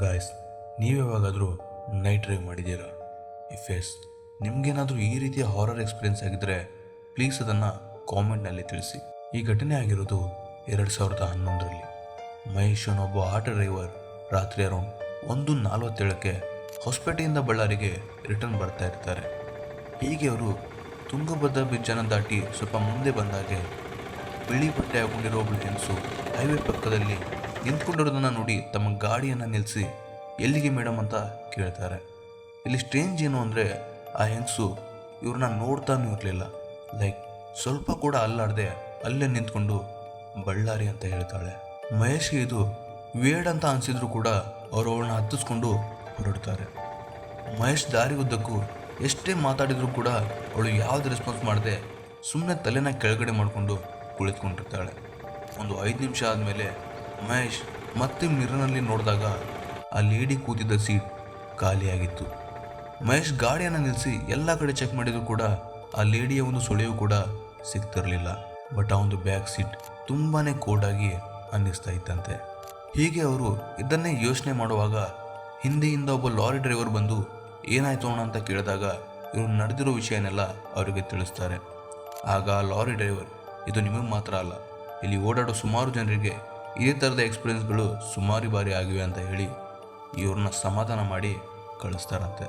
Guys, ನೀವು ಯಾವಾಗಾದರೂ night drive ಮಾಡಿದ್ದೀರಾ? ಇಫ್ ಎಸ್, ನಿಮಗೇನಾದರೂ ಈ ರೀತಿಯ ಹಾರರ್ ಎಕ್ಸ್ಪೀರಿಯನ್ಸ್ ಆಗಿದ್ದರೆ ಪ್ಲೀಸ್ ಅದನ್ನು ಕಾಮೆಂಟ್ನಲ್ಲಿ ತಿಳಿಸಿ. ಈ ಘಟನೆ ಆಗಿರೋದು 2011ರಲ್ಲಿ. ಮಹೇಶ್ ಅನ್ನೊಬ್ಬ ಆಟೋ ಡ್ರೈವರ್ ರಾತ್ರಿ ಅರೌಂಡ್ 1:47ಕ್ಕೆ ಹೊಸಪೇಟೆಯಿಂದ ಬಳ್ಳಾರಿಗೆ ರಿಟರ್ನ್ ಬರ್ತಾ ಇರ್ತಾರೆ. ಹೀಗೆ ಅವರು ತುಂಗಭದ್ರಾ ಬ್ರಿಡ್ಜನ್ನು ದಾಟಿ ಸ್ವಲ್ಪ ಮುಂದೆ ಬಂದಾಗೆ ಬಿಳಿ ಬಟ್ಟೆ ಹಾಕೊಂಡಿರೋ ಒಬ್ಬಳು ಹೆಂಗಸು ಹೈವೇ ಪಕ್ಕದಲ್ಲಿ ನಿಂತ್ಕೊಂಡಿರೋದನ್ನು ನೋಡಿ ತಮ್ಮ ಗಾಡಿಯನ್ನು ನಿಲ್ಲಿಸಿ ಎಲ್ಲಿಗೆ ಮೇಡಮ್ ಅಂತ ಕೇಳ್ತಾರೆ. ಇಲ್ಲಿ ಸ್ಟ್ರೇಂಜ್ ಏನು ಅಂದರೆ ಆ ಹೆಂಗಸು ಇವ್ರನ್ನ ನೋಡ್ತಾನೂ ಇರಲಿಲ್ಲ. ಲೈಕ್ ಸ್ವಲ್ಪ ಕೂಡ ಅಲ್ಲಾಡದೆ ಅಲ್ಲೇ ನಿಂತ್ಕೊಂಡು ಬಳ್ಳಾರಿ ಅಂತ ಹೇಳ್ತಾಳೆ. ಮಹೇಶ್ಗೆ ಇದು ವೇಡ್ ಅಂತ ಅನಿಸಿದ್ರು ಕೂಡ ಅವರು ಅವಳನ್ನ ಹತ್ತಿಸ್ಕೊಂಡು ಹೊರಡ್ತಾರೆ. ಮಹೇಶ್ ದಾರಿ ಉದ್ದಕ್ಕೂ ಎಷ್ಟೇ ಮಾತಾಡಿದ್ರು ಕೂಡ ಅವಳು ಯಾವ್ದು ರೆಸ್ಪಾನ್ಸ್ ಮಾಡದೆ ಸುಮ್ಮನೆ ತಲೆನ ಕೆಳಗಡೆ ಮಾಡಿಕೊಂಡು ಕುಳಿತುಕೊಂಡಿರ್ತಾಳೆ. ಒಂದು 5 ನಿಮಿಷ ಆದಮೇಲೆ ಮಹೇಶ್ ಮತ್ತೆ ಮಿರರ್ನಲ್ಲಿ ನೋಡಿದಾಗ ಆ ಲೇಡಿ ಕೂತಿದ್ದ ಸೀಟ್ ಖಾಲಿಯಾಗಿತ್ತು. ಮಹೇಶ್ ಗಾಡಿಯನ್ನು ನಿಲ್ಲಿಸಿ ಎಲ್ಲ ಕಡೆ ಚೆಕ್ ಮಾಡಿದ್ರು ಕೂಡ ಆ ಲೇಡಿಯ ಒಂದು ಸುಳಿವು ಕೂಡ ಸಿಗ್ತಿರಲಿಲ್ಲ. ಬಟ್ ಆ ಒಂದು ಬ್ಯಾಕ್ ಸೀಟ್ ತುಂಬಾ ಕೋಲ್ಡಾಗಿ ಅನ್ನಿಸ್ತಾ ಇತ್ತಂತೆ. ಹೀಗೆ ಅವರು ಇದನ್ನೇ ಯೋಚನೆ ಮಾಡುವಾಗ ಹಿಂದೆಯಿಂದ ಒಬ್ಬ ಲಾರಿ ಡ್ರೈವರ್ ಬಂದು ಏನಾಯ್ತು ಅಣ್ಣ ಅಂತ ಕೇಳಿದಾಗ ಇವರು ನಡೆದಿರೋ ವಿಷಯನೆಲ್ಲ ಅವರಿಗೆ ತಿಳಿಸ್ತಾರೆ. ಆಗ ಲಾರಿ ಡ್ರೈವರ್, ಇದು ನಿಮಗೆ ಮಾತ್ರ ಅಲ್ಲ, ಇಲ್ಲಿ ಓಡಾಡೋ ಸುಮಾರು ಜನರಿಗೆ ಇದೇ ಥರದ ಎಕ್ಸ್ಪೀರಿಯನ್ಸ್ಗಳು ಸುಮಾರು ಬಾರಿ ಆಗಿವೆ ಅಂತ ಹೇಳಿ ಇವ್ರನ್ನ ಸಮಾಧಾನ ಮಾಡಿ ಕಳಿಸ್ತಾರಂತೆ.